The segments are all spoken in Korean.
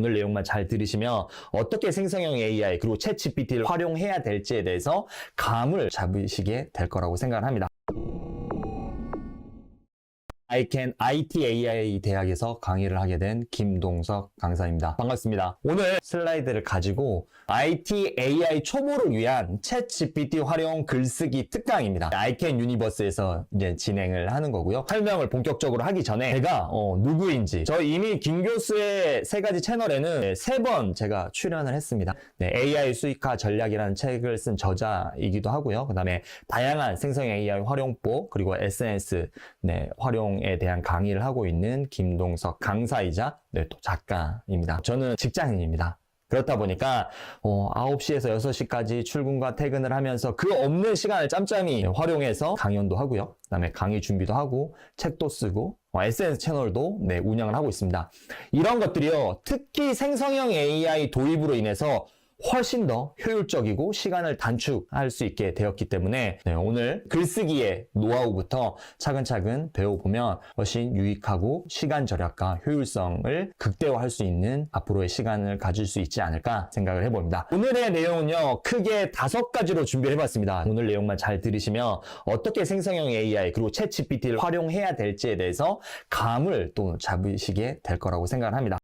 오늘 내용만 잘 들으시면 어떻게 생성형 AI 그리고 챗GPT를 활용해야 될지에 대해서 감을 잡으시게 될 거라고 생각을 합니다. 아이캔 IT AI 대학에서 강의를 하게 된 김동석 강사입니다. 반갑습니다. 오늘 슬라이드를 가지고 IT AI 초보를 위한 챗GPT 활용 글쓰기 특강입니다. 아이캔 유니버스에서 이제 진행을 하는 거고요. 설명을 본격적으로 하기 전에 제가 누구인지, 저 이미 김 교수의 3가지 채널에는 3번 제가 출연을 했습니다. AI 수익화 전략이라는 책을 쓴 저자이기도 하고요. 그 다음에 다양한 생성 AI 활용법 그리고 SNS 활용에 대한 강의를 하고 있는 김동석 강사이자 또 작가입니다. 저는 직장인입니다. 그렇다 보니까 9시에서 6시까지 출근과 퇴근을 하면서 그 없는 시간을 짬짬이 활용해서 강연도 하고요. 그 다음에 강의 준비도 하고 책도 쓰고 SNS 채널도 운영을 하고 있습니다. 이런 것들이요, 특히 생성형 AI 도입으로 인해서 훨씬 더 효율적이고 시간을 단축할 수 있게 되었기 때문에 오늘 글쓰기의 노하우부터 차근차근 배워보면 훨씬 유익하고 시간 절약과 효율성을 극대화할 수 있는 앞으로의 시간을 가질 수 있지 않을까 생각을 해봅니다. 오늘의 내용은요, 크게 5가지로 준비를 해봤습니다. 오늘 내용만 잘 들으시면 어떻게 생성형 AI 그리고 챗GPT를 활용해야 될지에 대해서 감을 또 잡으시게 될 거라고 생각을 합니다.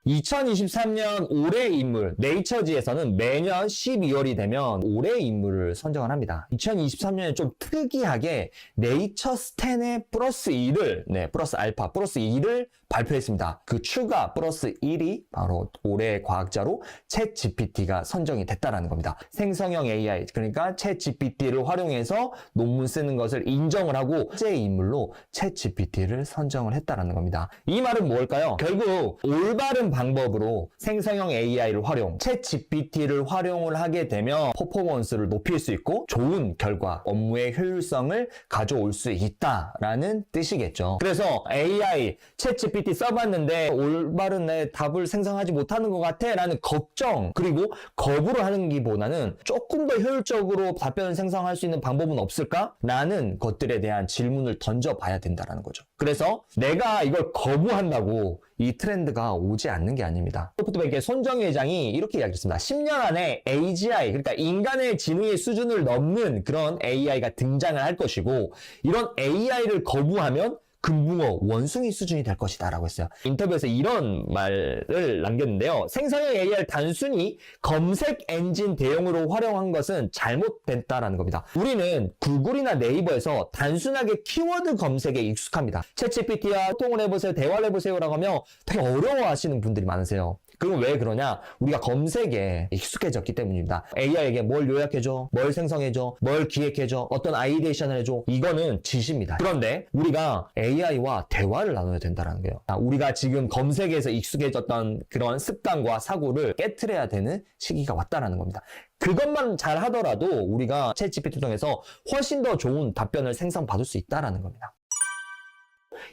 2023년 올해의 인물, 네이처지에서는 매년 12월이 되면 올해의 인물을 선정을 합니다. 2023년에 좀 특이하게 네이처 스탠의 플러스 1을, 플러스 알파, 플러스 1을 발표했습니다. 그 추가 플러스 1이 바로 올해의 과학자로 챗GPT가 선정이 됐다는 겁니다. 생성형 AI, 그러니까 챗GPT를 활용해서 논문 쓰는 것을 인정을 하고 화제의 인물로 챗GPT를 선정을 했다는 겁니다. 이 말은 뭘까요? 결국 올바른 방법으로 생성형 AI를 활용, 챗GPT를 활용을 하게 되면 퍼포먼스를 높일 수 있고 좋은 결과, 업무의 효율성을 가져올 수 있다라는 뜻이겠죠. 그래서 AI, 챗GPT 써봤는데 올바른 답을 생성하지 못하는 것 같아 라는 걱정 그리고 거부를 하는 기보다는 조금 더 효율적으로 답변을 생성할 수 있는 방법은 없을까? 라는 것들에 대한 질문을 던져봐야 된다는 거죠. 그래서 내가 이걸 거부한다고 이 트렌드가 오지 않는 게 아닙니다. 소프트뱅크의 손정희 회장이 이렇게 이야기했습니다. 10년 안에 AGI, 그러니까 인간의 지능의 수준을 넘는 그런 AI가 등장을 할 것이고, 이런 AI를 거부하면 금붕어, 원숭이 수준이 될 것이다 라고 했어요. 인터뷰에서 이런 말을 남겼는데요. 생성형 AI를 단순히 검색 엔진 대용으로 활용한 것은 잘못됐다라는 겁니다. 우리는 구글이나 네이버에서 단순하게 키워드 검색에 익숙합니다. 챗GPT와 소통을 해보세요, 대화를 해보세요 라고 하면 되게 어려워하시는 분들이 많으세요. 그럼 왜 그러냐? 우리가 검색에 익숙해졌기 때문입니다. AI에게 뭘 요약해줘, 뭘 생성해줘, 뭘 기획해줘, 어떤 아이디에이션을 해줘. 이거는 지시입니다. 그런데 우리가 AI와 대화를 나눠야 된다는 거예요. 우리가 지금 검색에서 익숙해졌던 그런 습관과 사고를 깨트려야 되는 시기가 왔다는 겁니다. 그것만 잘 하더라도 우리가 챗GPT 통해서 훨씬 더 좋은 답변을 생성받을 수 있다는 겁니다.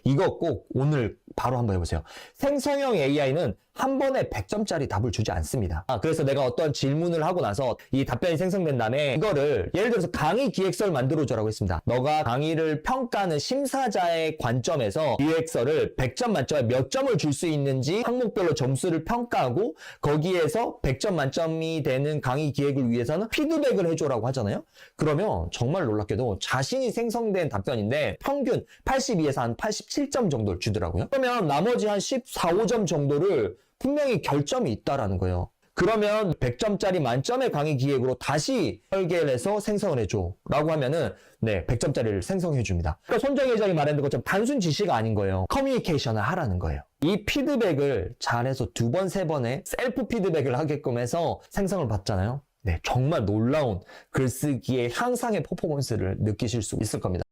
이거 꼭 오늘 바로 한번 해보세요. 생성형 AI는 한 번에 100점짜리 답을 주지 않습니다. 그래서 내가 어떤 질문을 하고 나서 이 답변이 생성된 다음에 이거를 예를 들어서 강의 기획서를 만들어줘라고 했습니다. 너가 강의를 평가하는 심사자의 관점에서 기획서를 100점 만점에 몇 점을 줄 수 있는지 항목별로 점수를 평가하고 거기에서 100점 만점이 되는 강의 기획을 위해서는 피드백을 해줘라고 하잖아요. 그러면 정말 놀랍게도 자신이 생성된 답변인데 평균 82에서 한 87점 정도를 주더라고요. 그러면 나머지 한 14, 5점 정도를 분명히 결점이 있다라는 거예요. 그러면 100점짜리 만점의 강의 기획으로 다시 설계를 해서 생성을 해줘 라고 하면은 100점짜리를 생성해 줍니다. 그러니까 손정희 회장이 말했는 것처럼 단순 지시가 아닌 거예요. 커뮤니케이션을 하라는 거예요. 이 피드백을 잘해서 2번, 3번의 셀프 피드백을 하게끔 해서 생성을 받잖아요. 정말 놀라운 글쓰기의 향상의 퍼포먼스를 느끼실 수 있을 겁니다.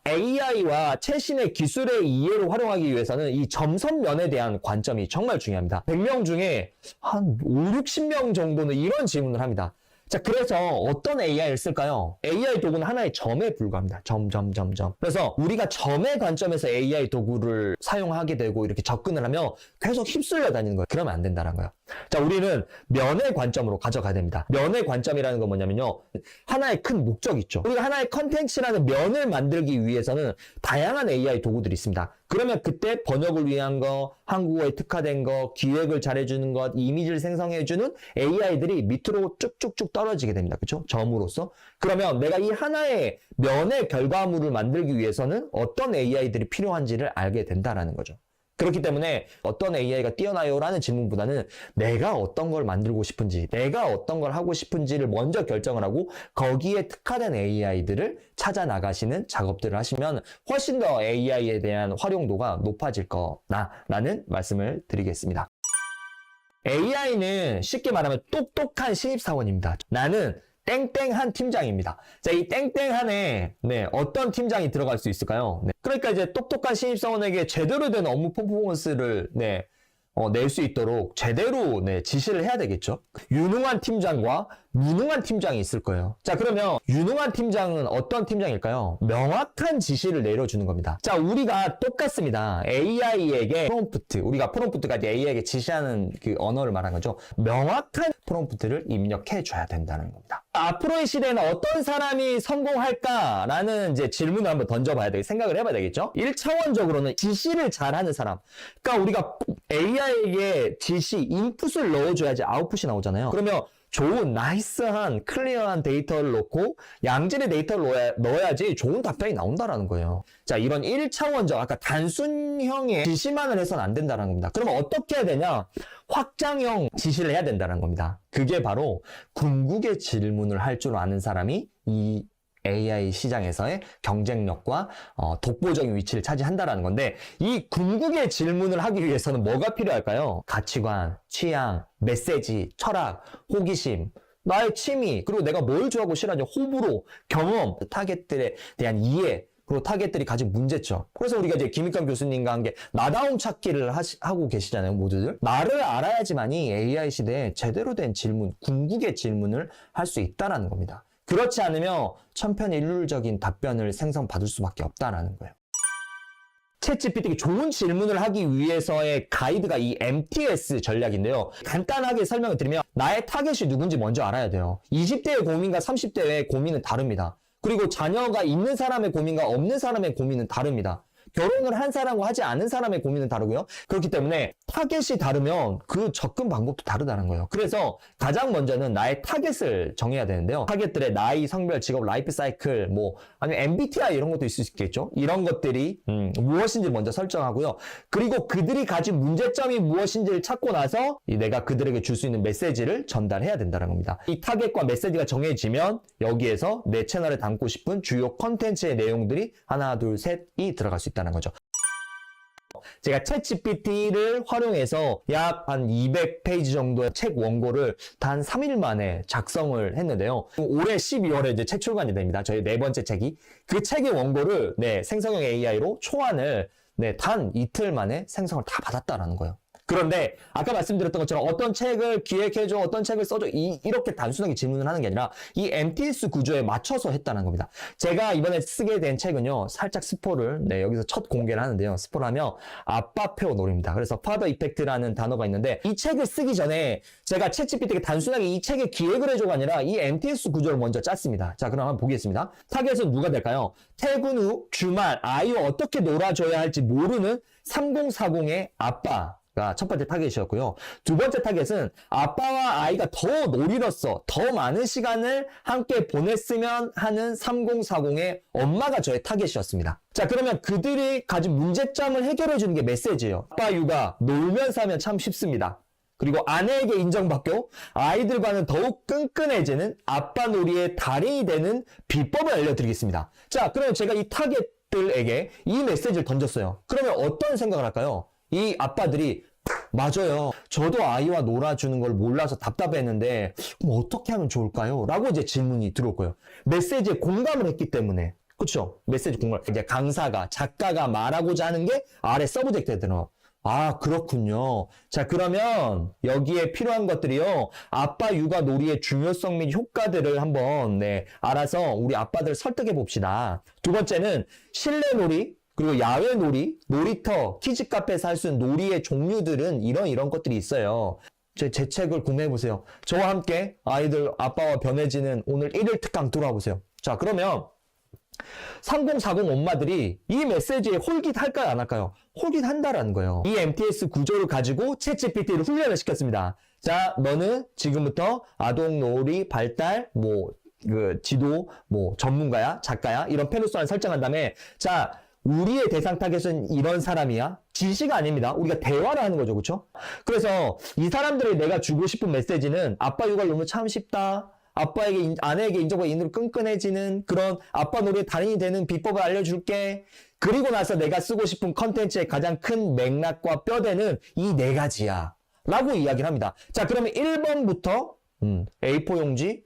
AI와 최신의 기술의 이해를 활용하기 위해서는 이 점선면에 대한 관점이 정말 중요합니다. 100명 중에 한 5, 60명 정도는 이런 질문을 합니다. 자, 그래서 어떤 AI를 쓸까요? AI 도구는 하나의 점에 불과합니다. 점. 그래서 우리가 점의 관점에서 AI 도구를 사용하게 되고 이렇게 접근을 하면 계속 휩쓸려 다니는 거예요. 그러면 안 된다는 거예요. 자, 우리는 면의 관점으로 가져가야 됩니다. 면의 관점이라는 건 뭐냐면요. 하나의 큰 목적이 있죠. 우리가 하나의 컨텐츠라는 면을 만들기 위해서는 다양한 AI 도구들이 있습니다. 그러면 그때 번역을 위한 거, 한국어에 특화된 거, 기획을 잘해주는 것, 이미지를 생성해주는 AI들이 밑으로 쭉쭉쭉 떨어지게 됩니다. 그렇죠? 점으로서. 그러면 내가 이 하나의 면의 결과물을 만들기 위해서는 어떤 AI들이 필요한지를 알게 된다라는 거죠. 그렇기 때문에 어떤 AI가 뛰어나요? 라는 질문보다는 내가 어떤 걸 만들고 싶은지, 내가 어떤 걸 하고 싶은지를 먼저 결정을 하고 거기에 특화된 AI들을 찾아 나가시는 작업들을 하시면 훨씬 더 AI에 대한 활용도가 높아질 거다라는 말씀을 드리겠습니다. AI는 쉽게 말하면 똑똑한 신입사원입니다. 나는 땡땡한 팀장입니다. 자, 이 땡땡한에 어떤 팀장이 들어갈 수 있을까요? 그러니까 이제 똑똑한 신입사원에게 제대로 된 업무 퍼포먼스를 낼 수 있도록 제대로 지시를 해야 되겠죠. 유능한 팀장과 무능한 팀장이 있을 거예요. 자, 그러면 유능한 팀장은 어떤 팀장일까요? 명확한 지시를 내려주는 겁니다. 자, 우리가 똑같습니다. AI에게 프롬프트, 우리가 프롬프트가 이제 AI에게 지시하는 그 언어를 말하는 거죠. 명확한 프롬프트를 입력해 줘야 된다는 겁니다. 앞으로의 시대에는 어떤 사람이 성공할까라는 이제 질문을 한번 던져봐야 되겠, 생각을 해봐야 되겠죠. 1차원적으로는 지시를 잘하는 사람. 그러니까 우리가 AI에게 지시, 인풋을 넣어줘야지 아웃풋이 나오잖아요. 그러면 좋은, 나이스한, 클리어한 데이터를 넣고 양질의 데이터를 넣어야지 좋은 답변이 나온다라는 거예요. 자, 이런 1차원적, 아까 단순형의 지시만을 해서는 안 된다는 겁니다. 그러면 어떻게 해야 되냐? 확장형 지시를 해야 된다는 겁니다. 그게 바로 궁극의 질문을 할 줄 아는 사람이 이 AI 시장에서의 경쟁력과 독보적인 위치를 차지한다는 건데, 이 궁극의 질문을 하기 위해서는 뭐가 필요할까요? 가치관, 취향, 메시지, 철학, 호기심, 나의 취미, 그리고 내가 뭘 좋아하고 싫어하는지 호불호, 경험, 타겟들에 대한 이해, 그리고 타겟들이 가진 문제점. 그래서 우리가 이제 김익환 교수님과 함께 나다움 찾기를 하고 계시잖아요, 모두들. 나를 알아야지만이 AI 시대에 제대로 된 질문, 궁극의 질문을 할 수 있다는 겁니다. 그렇지 않으면 천편일률적인 답변을 생성받을 수밖에 없다는 거예요. 챗GPT가 좋은 질문을 하기 위해서의 가이드가 이 MTS 전략인데요. 간단하게 설명을 드리면 나의 타겟이 누군지 먼저 알아야 돼요. 20대의 고민과 30대의 고민은 다릅니다. 그리고 자녀가 있는 사람의 고민과 없는 사람의 고민은 다릅니다. 결혼을 한 사람과 하지 않은 사람의 고민은 다르고요. 그렇기 때문에 타겟이 다르면 그 접근 방법도 다르다는 거예요. 그래서 가장 먼저는 나의 타겟을 정해야 되는데요. 타겟들의 나이, 성별, 직업, 라이프 사이클, 아니면 MBTI 이런 것도 있을 수 있겠죠. 이런 것들이 무엇인지 먼저 설정하고요. 그리고 그들이 가진 문제점이 무엇인지를 찾고 나서 내가 그들에게 줄 수 있는 메시지를 전달해야 된다는 겁니다. 이 타겟과 메시지가 정해지면 여기에서 내 채널에 담고 싶은 주요 컨텐츠의 내용들이 하나, 둘, 셋이 들어갈 수 있다는 거죠. 제가 챗GPT를 활용해서 약 한 200페이지 정도의 책 원고를 단 3일 만에 작성을 했는데요. 올해 12월에 이제 책 출간이 됩니다. 저희 네 번째 책이. 그 책의 원고를 생성형 AI로 초안을 단 이틀 만에 생성을 다 받았다라는 거예요. 그런데 아까 말씀드렸던 것처럼 어떤 책을 기획해줘, 어떤 책을 써줘, 이렇게 단순하게 질문을 하는 게 아니라 이 MTS 구조에 맞춰서 했다는 겁니다. 제가 이번에 쓰게 된 책은요, 살짝 스포를 여기서 첫 공개를 하는데요. 스포를 하면 아빠표 놀이입니다. 그래서 파더 이펙트라는 단어가 있는데 이 책을 쓰기 전에 제가 챗GPT에게 단순하게 이 책의 기획을 해줘가 아니라 이 MTS 구조를 먼저 짰습니다. 자, 그럼 한번 보겠습니다. 타겟은 누가 될까요? 퇴근 후 주말 아이와 어떻게 놀아줘야 할지 모르는 3040의 아빠. 첫 번째 타겟이었고요. 두 번째 타겟은 아빠와 아이가 더 놀이로써 더 많은 시간을 함께 보냈으면 하는 3040의 엄마가 저의 타겟이었습니다. 자, 그러면 그들이 가진 문제점을 해결해 주는 게 메시지예요. 아빠 육아 놀면서 하면 참 쉽습니다. 그리고 아내에게 인정받고 아이들과는 더욱 끈끈해지는 아빠 놀이의 달인이 되는 비법을 알려드리겠습니다. 자, 그러면 제가 이 타겟들에게 이 메시지를 던졌어요. 그러면 어떤 생각을 할까요? 이 아빠들이 맞아요. 저도 아이와 놀아주는 걸 몰라서 답답했는데 그럼 어떻게 하면 좋을까요? 라고 이제 질문이 들어올 거예요. 메시지에 공감을 했기 때문에. 그렇죠? 메시지 공감. 이제 강사가, 작가가 말하고자 하는 게 아래 서브젝트에 들어. 아, 그렇군요. 자, 그러면 여기에 필요한 것들이요. 아빠 육아 놀이의 중요성 및 효과들을 한번 알아서 우리 아빠들 설득해 봅시다. 두 번째는 실내 놀이, 그리고 야외 놀이, 놀이터, 키즈 카페에서 할 수 있는 놀이의 종류들은 이런 것들이 있어요. 제 책을 구매해보세요. 저와 함께 아이들 아빠와 변해지는 오늘 1일 특강 들어와 보세요. 자, 그러면 3040 엄마들이 이 메시지에 홀깃 할까요, 안 할까요? 홀깃 한다라는 거예요. 이 MTS 구조를 가지고 챗GPT를 훈련을 시켰습니다. 자, 너는 지금부터 아동 놀이 발달, 지도, 전문가야, 작가야, 이런 페르소나를 설정한 다음에, 자, 우리의 대상 타겟은 이런 사람이야? 지시가 아닙니다. 우리가 대화를 하는 거죠, 그쵸? 그래서 이 사람들이 내가 주고 싶은 메시지는 아빠 육아를 너무 참 쉽다. 아빠에게, 아내에게 인정과 인으로 끈끈해지는 그런 아빠 놀이의 달인이 되는 비법을 알려줄게. 그리고 나서 내가 쓰고 싶은 컨텐츠의 가장 큰 맥락과 뼈대는 이 네 가지야. 라고 이야기를 합니다. 자, 그러면 1번부터 A4 용지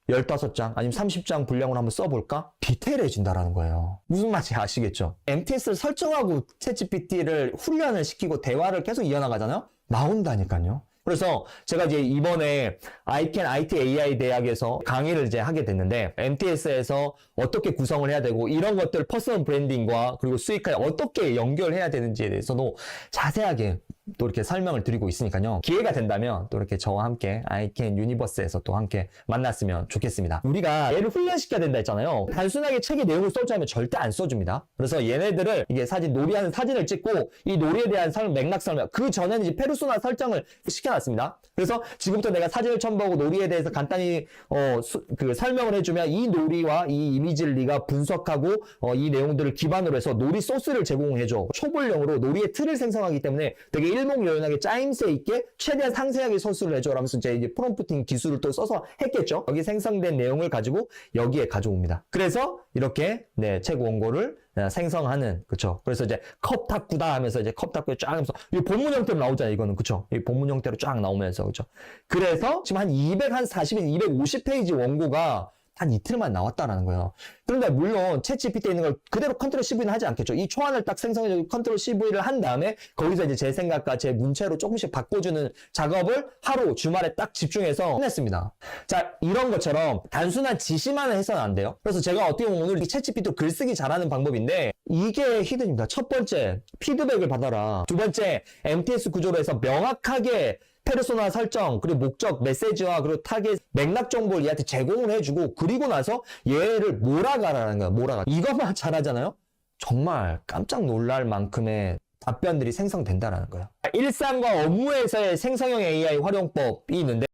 15장 아니면 30장 분량으로 한번 써볼까? 디테일해진다라는 거예요. 무슨 말인지 아시겠죠? MTS를 설정하고 챗GPT를 훈련을 시키고 대화를 계속 이어나가잖아요? 나온다니까요. 그래서 제가 이제 이번에 아이캔 IT AI 대학에서 강의를 이제 하게 됐는데 MTS에서 어떻게 구성을 해야 되고 이런 것들 퍼스널 브랜딩과 그리고 수익화에 어떻게 연결해야 되는지에 대해서도 자세하게 또 이렇게 설명을 드리고 있으니까요. 기회가 된다면 또 이렇게 저와 함께 아이캔 유니버스에서 또 함께 만났으면 좋겠습니다. 우리가 얘를 훈련시켜야 된다 했잖아요. 단순하게 책의 내용을 써주면 절대 안 써줍니다. 그래서 얘네들을 이게 놀이하는 사진을 찍고 이 놀이에 대한 맥락 설명, 그 전에는 이제 페르소나 설정을 시켜놨습니다. 그래서 지금부터 내가 사진을 첨부하고 놀이에 대해서 간단히 설명을 해주면 이 놀이와 이 이미지를 네가 분석하고 이 내용들을 기반으로 해서 놀이 소스를 제공해줘. 초벌용으로 놀이의 틀을 생성하기 때문에 되게 일목요연하게 짜임새 있게 최대한 상세하게 서술을 해줘 라면서 이제 프롬프팅 기술을 또 써서 했겠죠. 여기 생성된 내용을 가지고 여기에 가져옵니다. 그래서 이렇게 책 원고를 생성하는, 그쵸. 그래서 이제 컵 탁구다 하면서 이제 컵 탁구에 쫙 하면서 이 본문 형태로 나오잖아요, 이거는. 그쵸. 이 본문 형태로 쫙 나오면서, 그쵸. 그래서 지금 한 240에서 250페이지 원고가 한 이틀만 나왔다라는 거예요. 그런데 물론 챗GPT에 있는 걸 그대로 컨트롤 CV는 하지 않겠죠. 이 초안을 딱 생성해서 컨트롤 CV를 한 다음에 거기서 이제 제 생각과 제 문체로 조금씩 바꿔주는 작업을 하루 주말에 딱 집중해서 해냈습니다. 자, 이런 것처럼 단순한 지시만 해서는 안 돼요. 그래서 제가 어떻게 보면 오늘 이 챗GPT로 글쓰기 잘하는 방법인데 이게 히든입니다. 첫 번째, 피드백을 받아라. 두 번째, MTS 구조로 해서 명확하게 페르소나 설정, 그리고 목적, 메시지와 그리고 타겟, 맥락 정보를 얘한테 제공을 해주고 그리고 나서 얘를 몰아가라는 거야. 몰아가. 이것만 잘하잖아요? 정말 깜짝 놀랄 만큼의 답변들이 생성된다라는 거예요. 일상과 업무에서의 생성형 AI 활용법이 있는데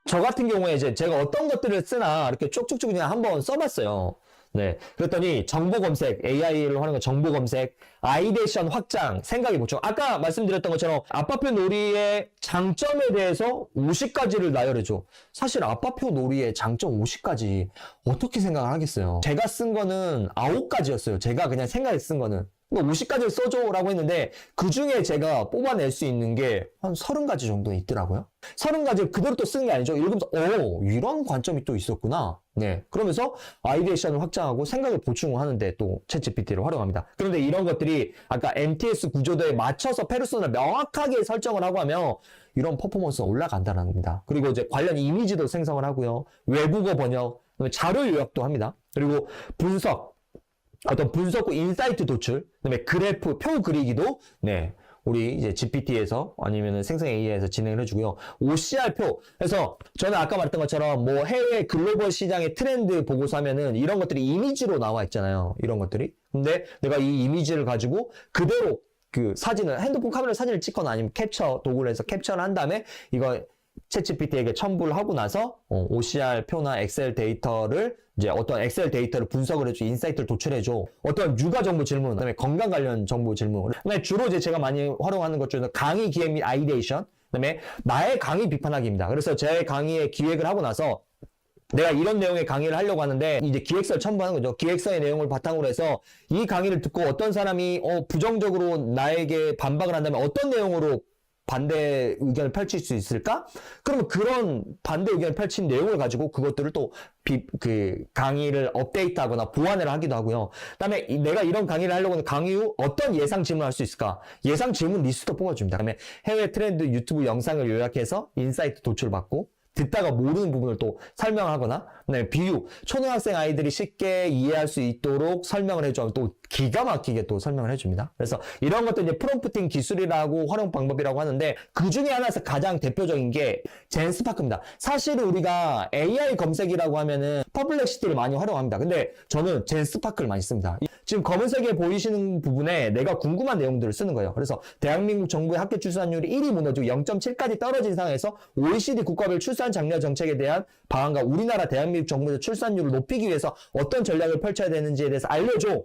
저 같은 경우에 이제 제가 어떤 것들을 쓰나 이렇게 쭉쭉쭉 그냥 한번 써봤어요. 네. 그랬더니 정보 검색, AI를 하는 거 정보 검색, 아이데이션 확장, 생각의 보충. 아까 말씀드렸던 것처럼 아빠표 놀이의 장점에 대해서 50가지를 나열해줘. 사실 아빠표 놀이의 장점 50가지 어떻게 생각을 하겠어요? 제가 쓴 거는 9가지였어요. 제가 그냥 생각해 쓴 거는. 50가지를 써줘라고 했는데 그 중에 제가 뽑아낼 수 있는 게 한 30가지 정도 있더라고요. 30가지를 그대로 또 쓰는 게 아니죠. 읽으면서 이런 관점이 또 있었구나. 네, 그러면서 아이데이션을 확장하고 생각을 보충을 하는데 또 챗GPT를 활용합니다. 그런데 이런 것들이 아까 MTS 구조도에 맞춰서 페르소나를 명확하게 설정을 하고 하면 이런 퍼포먼스가 올라간다는 겁니다. 그리고 이제 관련 이미지도 생성을 하고요. 외국어 번역, 자료 요약도 합니다. 그리고 어떤 분석 후 인사이트 도출, 그다음에 그래프, 표 그리기도, 우리 이제 GPT에서 아니면은 생성 AI에서 진행을 해주고요. OCR표. 그래서 저는 아까 말했던 것처럼 해외 글로벌 시장의 트렌드 보고서 하면은 이런 것들이 이미지로 나와 있잖아요. 이런 것들이. 근데 내가 이 이미지를 가지고 그대로 그 사진을, 핸드폰 카메라 사진을 찍거나 아니면 캡처 도구를 해서 캡처를 한 다음에 이거 챗GPT에게 첨부를 하고 나서 OCR 표나 엑셀 데이터를 이제 어떤 엑셀 데이터를 분석을 해줘, 인사이트를 도출해줘. 어떤 육아 정보 질문, 그다음에 건강 관련 정보 질문. 그다음에 주로 이제 제가 많이 활용하는 것 중에서 강의 기획 및 아이데이션. 그다음에 나의 강의 비판하기입니다. 그래서 제 강의에 기획을 하고 나서 내가 이런 내용의 강의를 하려고 하는데 이제 기획서를 첨부하는 거죠. 기획서의 내용을 바탕으로 해서 이 강의를 듣고 어떤 사람이 부정적으로 나에게 반박을 한다면 어떤 내용으로 반대 의견을 펼칠 수 있을까? 그러면 그런 반대 의견을 펼친 내용을 가지고 그것들을 또 강의를 업데이트하거나 보완을 하기도 하고요. 그다음에 내가 이런 강의를 하려고 하는 강의 후 어떤 예상 질문을 할 수 있을까? 예상 질문 리스트도 뽑아줍니다. 그다음에 해외 트렌드 유튜브 영상을 요약해서 인사이트 도출받고 듣다가 모르는 부분을 또 설명하거나, 네, 비유, 초등학생 아이들이 쉽게 이해할 수 있도록 설명을 해주면 또 기가 막히게 또 설명을 해줍니다. 그래서 이런 것도 이제 프롬프팅 기술이라고 활용 방법이라고 하는데, 그 중에 하나에서 가장 대표적인 게 젠스파크입니다. 사실은 우리가 AI 검색이라고 하면은 퍼플렉시티를 많이 활용합니다. 근데 저는 젠스파크를 많이 씁니다. 지금 검은색에 보이시는 부분에 내가 궁금한 내용들을 쓰는 거예요. 그래서 대한민국 정부의 학교 출산율이 1위 무너지고 0.7까지 떨어진 상황에서 OECD 국가별 출산 장려 정책에 대한 방안과 우리나라 대한민국 정부의 출산율을 높이기 위해서 어떤 전략을 펼쳐야 되는지에 대해서 알려줘.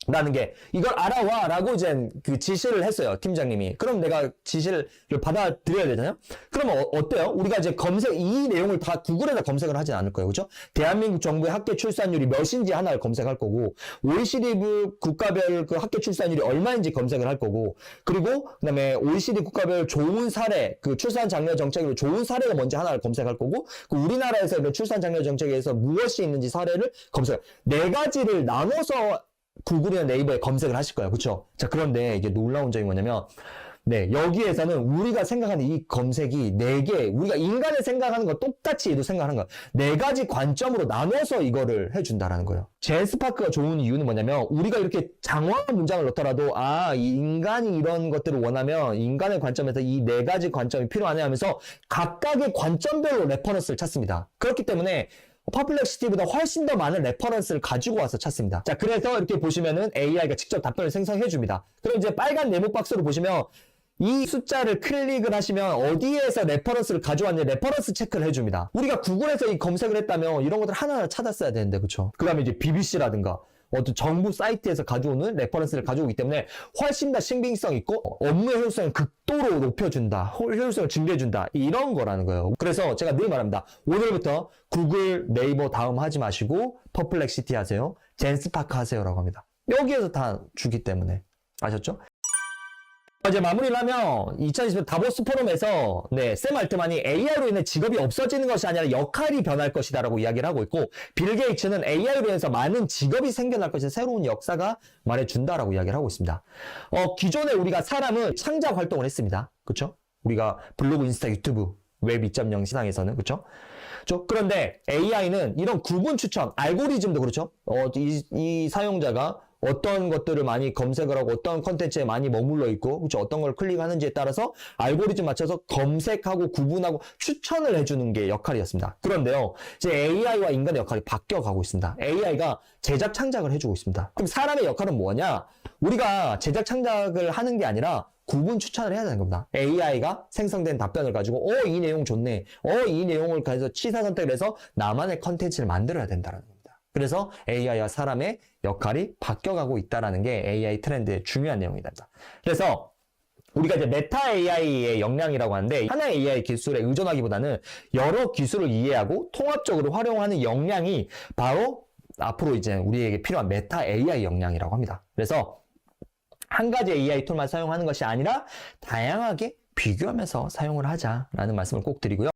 라는 게, 이걸 알아와 라고 이제 그 지시를 했어요, 팀장님이. 그럼 내가 지시를 받아들여야 되잖아요. 그러면 어때요? 우리가 이제 이 내용을 다 구글에다 검색을 하진 않을 거예요, 그죠? 대한민국 정부의 학교 출산율이 몇인지 하나를 검색할 거고, OECD 국가별 그 학교 출산율이 얼마인지 검색을 할 거고, 그리고 그다음에 OECD 국가별 좋은 사례, 그 출산 장려 정책으로 좋은 사례가 뭔지 하나를 검색할 거고, 그 우리나라에서 출산 장려 정책에서 무엇이 있는지 사례를 검색. 네 가지를 나눠서 구글이나 네이버에 검색을 하실 거예요. 그렇죠? 자, 그런데 이게 놀라운 점이 뭐냐면, 네, 여기에서는 우리가 생각하는 이 검색이 네 개, 우리가 인간이 생각하는 거 똑같이 얘도 생각하는 거야. 네 가지 관점으로 나눠서 이거를 해준다라는 거예요. 젠스파크가 좋은 이유는 뭐냐면, 우리가 이렇게 장황한 문장을 넣더라도, 이 인간이 이런 것들을 원하면 인간의 관점에서 이 네 가지 관점이 필요하네 하면서 각각의 관점별로 레퍼런스를 찾습니다. 그렇기 때문에 퍼플렉시티보다 훨씬 더 많은 레퍼런스를 가지고 와서 찾습니다. 자, 그래서 이렇게 보시면은 AI가 직접 답변을 생성해 줍니다. 그럼 이제 빨간 네모 박스로 보시면 이 숫자를 클릭을 하시면 어디에서 레퍼런스를 가져왔냐, 레퍼런스 체크를 해줍니다. 우리가 구글에서 이 검색을 했다면 이런 것들 하나하나 찾았어야 되는데, 그쵸? 그 다음에 이제 BBC라든가 어떤 정부 사이트에서 가져오는 레퍼런스를 가져오기 때문에 훨씬 더 신빙성 있고 업무의 효율성을 극도로 높여준다, 효율성을 증대해준다, 이런 거라는 거예요. 그래서 제가 늘 말합니다. 오늘부터 구글, 네이버 다음 하지 마시고 퍼플렉시티 하세요, 젠스파크 하세요 라고 합니다. 여기에서 다 주기 때문에. 아셨죠? 이제 마무리를 하면 2020년 다보스 포럼에서 샘 알트만이 AI로 인해 직업이 없어지는 것이 아니라 역할이 변할 것이다 라고 이야기를 하고 있고, 빌 게이츠는 AI로 인해서 많은 직업이 생겨날 것이 새로운 역사가 말해준다라고 이야기를 하고 있습니다. 기존에 우리가 사람은 창작 활동을 했습니다. 그렇죠? 우리가 블로그, 인스타, 유튜브, 웹 2.0 시장에서는, 그렇죠? 그런데 AI는 이런 구분 추천, 알고리즘도 그렇죠? 이 사용자가 어떤 것들을 많이 검색을 하고 어떤 컨텐츠에 많이 머물러 있고, 그렇죠? 어떤 걸 클릭하는지에 따라서 알고리즘 맞춰서 검색하고 구분하고 추천을 해주는 게 역할이었습니다. 그런데요, 이제 AI와 인간의 역할이 바뀌어가고 있습니다. AI가 제작 창작을 해주고 있습니다. 그럼 사람의 역할은 뭐냐? 우리가 제작 창작을 하는 게 아니라 구분 추천을 해야 되는 겁니다. AI가 생성된 답변을 가지고 이 내용 좋네, 이 내용을 가지고 취사 선택을 해서 나만의 컨텐츠를 만들어야 된다는 겁니다. 그래서 AI와 사람의 역할이 바뀌어가고 있다는 게 AI 트렌드의 중요한 내용이다. 그래서 우리가 이제 메타 AI의 역량이라고 하는데, 하나의 AI 기술에 의존하기보다는 여러 기술을 이해하고 통합적으로 활용하는 역량이 바로 앞으로 이제 우리에게 필요한 메타 AI 역량이라고 합니다. 그래서 한 가지 AI 툴만 사용하는 것이 아니라 다양하게 비교하면서 사용을 하자라는 말씀을 꼭 드리고요.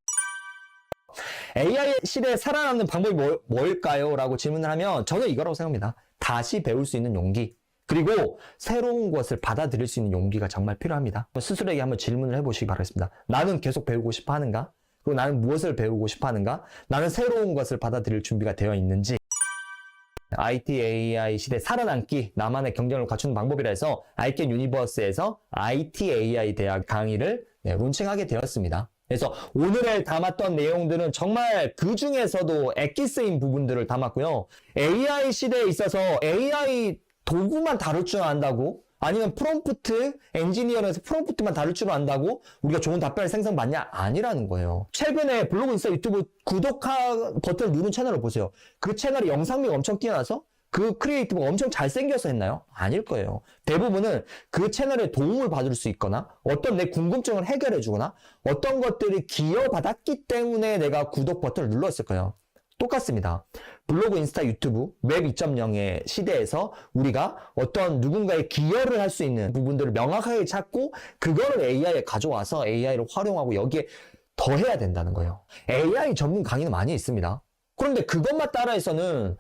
AI 시대에 살아남는 방법이 뭘까요? 라고 질문을 하면 저는 이거라고 생각합니다. 다시 배울 수 있는 용기, 그리고 새로운 것을 받아들일 수 있는 용기가 정말 필요합니다. 스스로에게 한번 질문을 해보시기 바라겠습니다. 나는 계속 배우고 싶어 하는가? 그리고 나는 무엇을 배우고 싶어 하는가? 나는 새로운 것을 받아들일 준비가 되어 있는지. IT AI 시대 살아남기, 나만의 경쟁력을 갖추는 방법이라 해서 아이캔 유니버스에서 IT AI 대학 강의를 론칭하게 되었습니다. 그래서 오늘에 담았던 내용들은 정말 그 중에서도 엑기스인 부분들을 담았고요. AI 시대에 있어서 AI 도구만 다룰 줄 안다고, 아니면 프롬프트 엔지니어에서 프롬프트만 다룰 줄 안다고 우리가 좋은 답변을 생성받냐? 아니라는 거예요. 최근에 블로그, 인스타, 유튜브 구독하 버튼을 누른 채널을 보세요. 그 채널이 영상미가 엄청 뛰어나서 그 크리에이티브가 엄청 잘생겨서 했나요? 아닐 거예요. 대부분은 그 채널에 도움을 받을 수 있거나 어떤 내 궁금증을 해결해 주거나 어떤 것들이 기여받았기 때문에 내가 구독 버튼을 눌렀을 거예요. 똑같습니다. 블로그, 인스타, 유튜브, 웹 2.0의 시대에서 우리가 어떤 누군가의 기여를 할 수 있는 부분들을 명확하게 찾고 그거를 AI에 가져와서 AI를 활용하고 여기에 더 해야 된다는 거예요. AI 전문 강의는 많이 있습니다. 그런데 그것만 따라해서는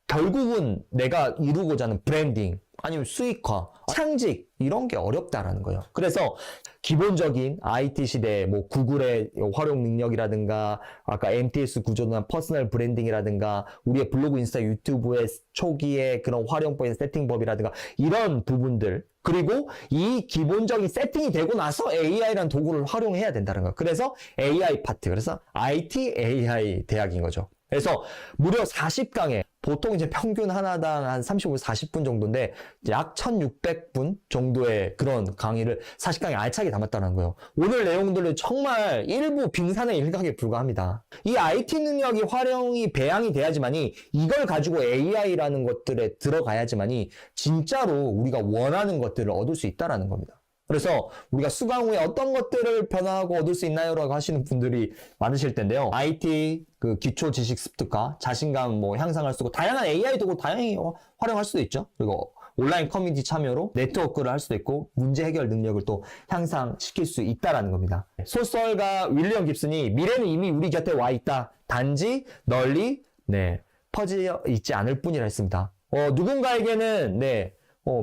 결국은 내가 이루고자 하는 브랜딩, 아니면 수익화, 창직 이런 게 어렵다라는 거예요. 그래서 기본적인 IT 시대에 뭐 구글의 활용 능력이라든가 아까 MTS 구조나 퍼스널 브랜딩이라든가 우리의 블로그, 인스타, 유튜브의 초기의 그런 활용법인 세팅법이라든가 이런 부분들, 그리고 이 기본적인 세팅이 되고 나서 AI라는 도구를 활용해야 된다는 거예요. 그래서 AI 파트, 그래서 IT AI 대학인 거죠. 그래서 무려 40강에 보통 이제 평균 하나당 한 35, 40분 정도인데 약 1600분 정도의 그런 강의를 40강에 알차게 담았다는 거예요. 오늘 내용들은 정말 일부 빙산의 일각에 불과합니다. 이 IT 능력이 활용이 배양이 돼야지만이 이걸 가지고 AI라는 것들에 들어가야지만이 진짜로 우리가 원하는 것들을 얻을 수 있다라는 겁니다. 그래서 우리가 수강 후에 어떤 것들을 변화하고 얻을 수 있나요? 라고 하시는 분들이 많으실 텐데요. IT 그 기초 지식 습득과 자신감 뭐 향상할 수 있고 다양한 AI 도구 다양히 활용할 수도 있죠. 그리고 온라인 커뮤니티 참여로 네트워크를 할 수도 있고 문제 해결 능력을 또 향상시킬 수 있다라는 겁니다. 소설가 윌리엄 깁슨이 미래는 이미 우리 곁에 와 있다. 단지 널리 퍼져 있지 않을 뿐이라 했습니다. 누군가에게는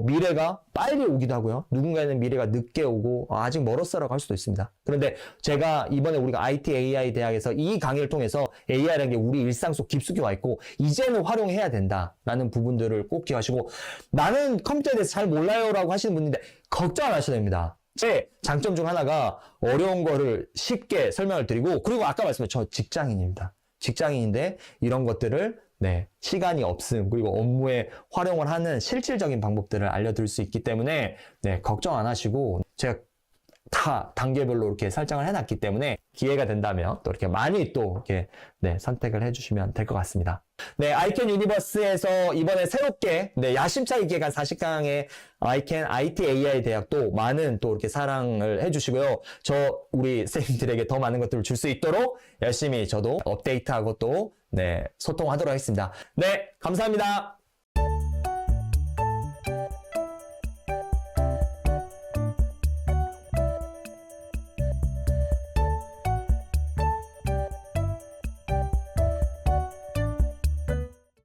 미래가 빨리 오기도 하고요. 누군가에는 미래가 늦게 오고 아직 멀었어라고 할 수도 있습니다. 그런데 제가 이번에 우리가 IT AI 대학에서 이 강의를 통해서 AI라는 게 우리 일상 속 깊숙이 와 있고 이제는 활용해야 된다라는 부분들을 꼭 기억하시고, 나는 컴퓨터에 대해서 잘 몰라요라고 하시는 분인데 걱정 안 하셔도 됩니다. 제 장점 중 하나가 어려운 거를 쉽게 설명을 드리고, 그리고 아까 말씀드린 저 직장인입니다. 직장인인데 이런 것들을 시간이 없음, 그리고 업무에 활용을 하는 실질적인 방법들을 알려드릴 수 있기 때문에 걱정 안 하시고, 제가 다 단계별로 이렇게 설정을 해놨기 때문에 기회가 된다면 또 이렇게 많이 또 이렇게 선택을 해주시면 될 것 같습니다. 아이캔 유니버스에서 이번에 새롭게 야심차게 기획한 40강의 아이캔 IT AI 대학도 많은 또 이렇게 사랑을 해주시고요. 우리 선생님들에게 더 많은 것들을 줄 수 있도록 열심히 저도 업데이트하고 또 소통하도록 하겠습니다. 감사합니다.